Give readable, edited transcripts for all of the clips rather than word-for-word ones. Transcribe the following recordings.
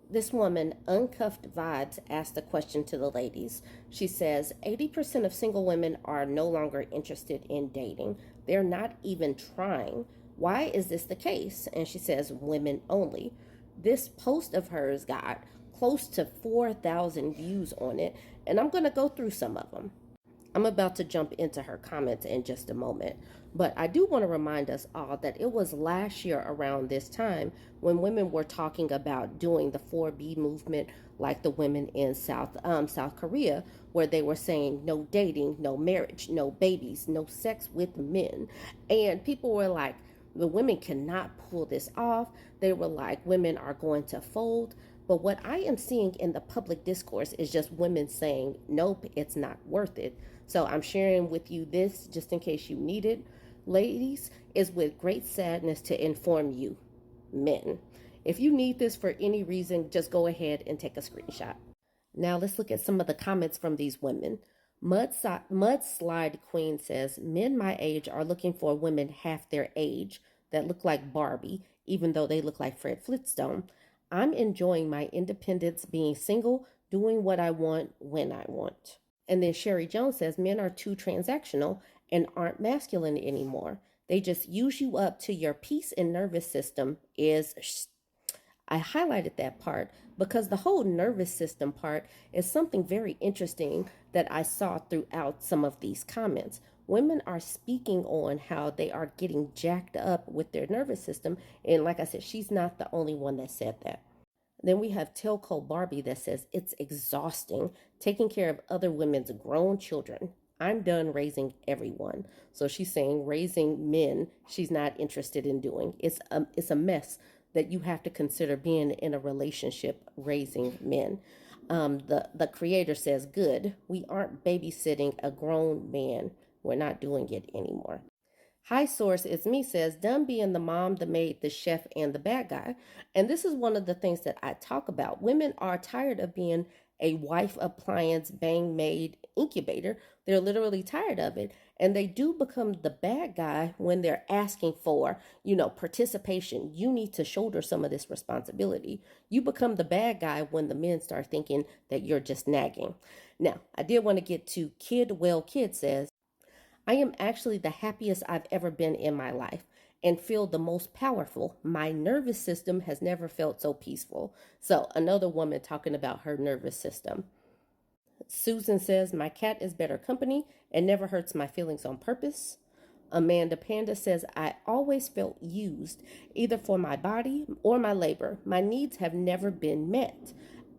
This woman, Uncuffed Vibes, asked the question to the ladies. She says 80% of single women are no longer interested in dating. They're not even trying. Why is this the case? And she says women only. This post of hers got close to 4,000 views on it, and I'm going to go through some of them. I'm about to jump into her comments in just a moment, but I do want to remind us all that it was last year around this time when women were talking about doing the 4B movement, like the women in South Korea, where they were saying no dating, no marriage, no babies, no sex with men, and people were like, the women cannot pull this off. They were like, women are going to fold. But what I am seeing in the public discourse is just women saying, nope, it's not worth it. So I'm sharing with you this just in case you need it. Ladies, is with great sadness to inform you, men. If you need this for any reason, just go ahead and take a screenshot. Now let's look at some of the comments from these women. Mudslide Queen says, men my age are looking for women half their age that look like Barbie, even though they look like Fred Flintstone. I'm enjoying my independence, being single, doing what I want when I want. And then Sherry Jones says, men are too transactional and aren't masculine anymore. They just use you up to your peace and nervous system is. I highlighted that part because the whole nervous system part is something very interesting that I saw throughout some of these comments. Women are speaking on how they are getting jacked up with their nervous system. And like I said, she's not the only one that said that. Then we have Telco Barbie that says it's exhausting taking care of other women's grown children. I'm done raising everyone. So she's saying raising men, she's not interested in doing. It's a mess that you have to consider being in a relationship raising men. The creator says, good, we aren't babysitting a grown man. We're not doing it anymore. High Source is me says, done being the mom, the maid, the chef, and the bad guy. And this is one of the things that I talk about. Women are tired of being a wife, appliance, bang maid, incubator. They're literally tired of it. And they do become the bad guy when they're asking for, participation. You need to shoulder some of this responsibility. You become the bad guy when the men start thinking that you're just nagging. Now, I did want to get to Kid says, I am actually the happiest I've ever been in my life and feel the most powerful. My nervous system has never felt so peaceful. So, another woman talking about her nervous system. Susan says, my cat is better company and never hurts my feelings on purpose. Amanda Panda says, I always felt used, either for my body or my labor. My needs have never been met.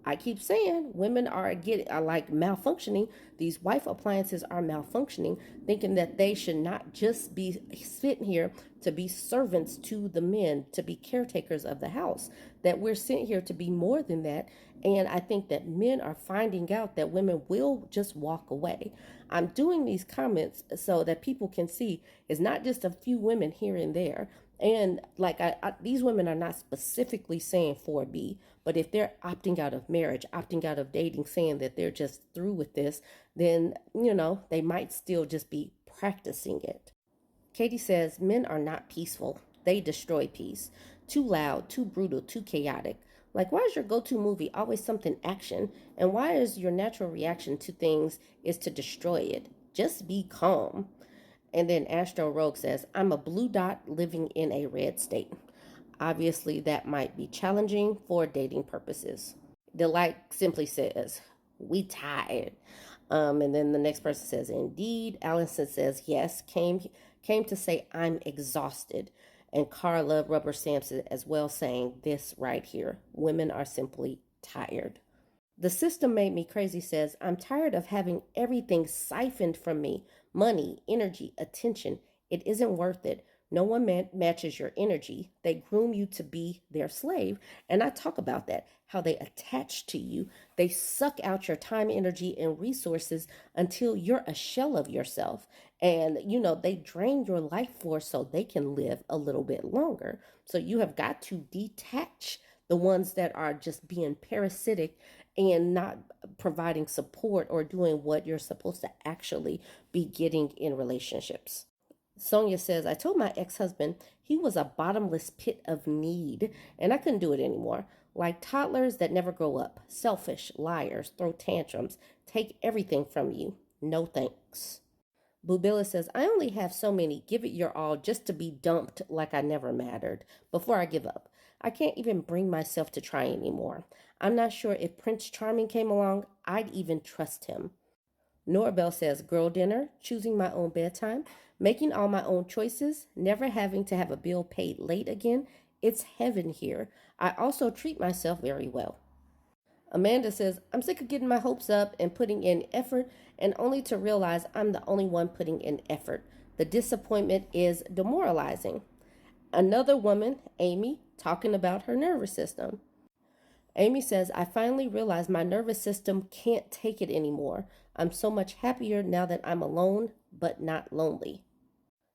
I keep saying women are like malfunctioning. These wife appliances are malfunctioning, thinking that they should not just be sitting here to be servants to the men, to be caretakers of the house, that we're sent here to be more than that. And I think that men are finding out that women will just walk away. I'm doing these comments so that people can see it's not just a few women here and there. And like these women are not specifically saying 4B, but if they're opting out of marriage, opting out of dating, saying that they're just through with this, then, they might still just be practicing it. Katie says, men are not peaceful. They destroy peace. Too loud, too brutal, too chaotic. Like, why is your go-to movie always something action? And why is your natural reaction to things is to destroy it? Just be calm. And then Astro Rogue says, I'm a blue dot living in a red state. Obviously, that might be challenging for dating purposes. Delight simply says, we tired. And then the next person says, indeed. Allison says, yes, came to say I'm exhausted. And Carla Rubber Stamps as well saying this right here. Women are simply tired. The system made me crazy says, I'm tired of having everything siphoned from me. Money, energy, attention. It isn't worth it. No one matches your energy. They groom you to be their slave. And I talk about that, how they attach to you. They suck out your time, energy, and resources until you're a shell of yourself. And, they drain your life force so they can live a little bit longer. So you have got to detach the ones that are just being parasitic and not providing support or doing what you're supposed to actually be getting in relationships. Sonia says, I told my ex-husband he was a bottomless pit of need and I couldn't do it anymore. Like toddlers that never grow up, selfish, liars, throw tantrums, take everything from you. No thanks. Bubilla says, I only have so many. Give it your all just to be dumped like I never mattered before I give up. I can't even bring myself to try anymore. I'm not sure if Prince Charming came along, I'd even trust him. Norabelle says, girl dinner, choosing my own bedtime, making all my own choices, never having to have a bill paid late again. It's heaven here. I also treat myself very well. Amanda says, I'm sick of getting my hopes up and putting in effort and only to realize I'm the only one putting in effort. The disappointment is demoralizing. Another woman, Amy, talking about her nervous system. Amy says, I finally realized my nervous system can't take it anymore. I'm so much happier now that I'm alone, but not lonely.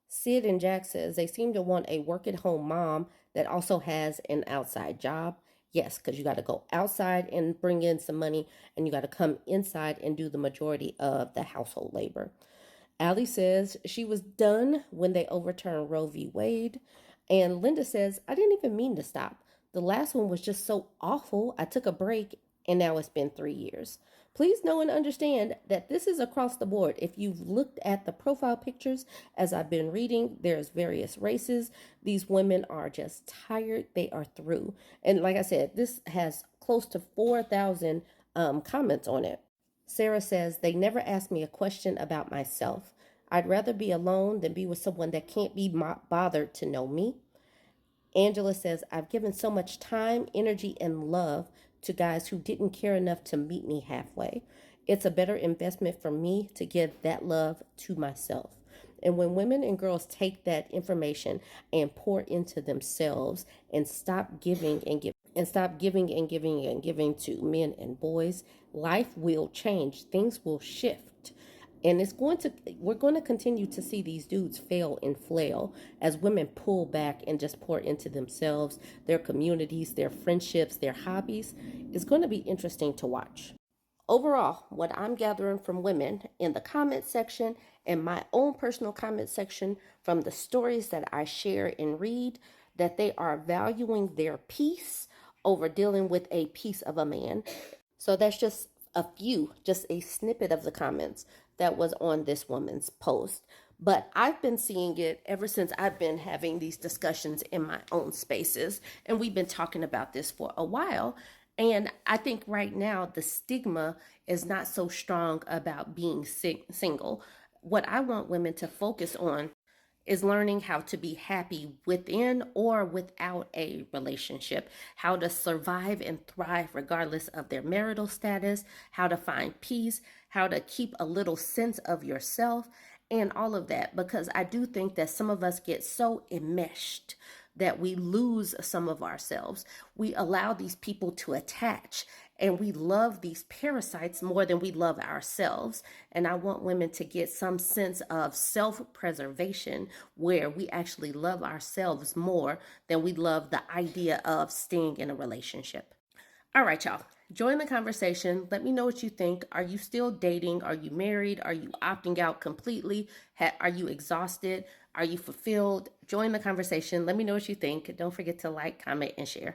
Sid and Jack says they seem to want a work-at-home mom that also has an outside job. Yes, because you got to go outside and bring in some money, and you got to come inside and do the majority of the household labor. Allie says she was done when they overturned Roe v. Wade. And Linda says, I didn't even mean to stop. The last one was just so awful. I took a break, and now it's been 3 years. Please know and understand that this is across the board. If you've looked at the profile pictures, as I've been reading, there's various races. These women are just tired. They are through. And like I said, this has close to 4,000 comments on it. Sarah says, they never asked me a question about myself. I'd rather be alone than be with someone that can't be bothered to know me. Angela says, I've given so much time, energy, and love to guys who didn't care enough to meet me halfway. It's a better investment for me to give that love to myself. And when women and girls take that information and pour into themselves and stop giving and giving to men and boys, life will change. Things will shift. And we're going to continue to see these dudes fail and flail as women pull back and just pour into themselves, their communities, their friendships, their hobbies. It's going to be interesting to watch. Overall, what I'm gathering from women in the comment section and my own personal comment section from the stories that I share and read, that they are valuing their peace over dealing with a piece of a man. So that's just a snippet of the comments that was on this woman's post. But I've been seeing it ever since I've been having these discussions in my own spaces. And we've been talking about this for a while. And I think right now the stigma is not so strong about being single. What I want women to focus on is learning how to be happy within or without a relationship, how to survive and thrive regardless of their marital status, how to find peace, how to keep a little sense of yourself, and all of that. Because I do think that some of us get so enmeshed that we lose some of ourselves. We allow these people to attach, and we love these parasites more than we love ourselves. And I want women to get some sense of self-preservation where we actually love ourselves more than we love the idea of staying in a relationship. All right, y'all. Join the conversation. Let me know what you think. Are you still dating? Are you married? Are you opting out completely? Are you exhausted? Are you fulfilled? Join the conversation. Let me know what you think. Don't forget to like, comment, and share.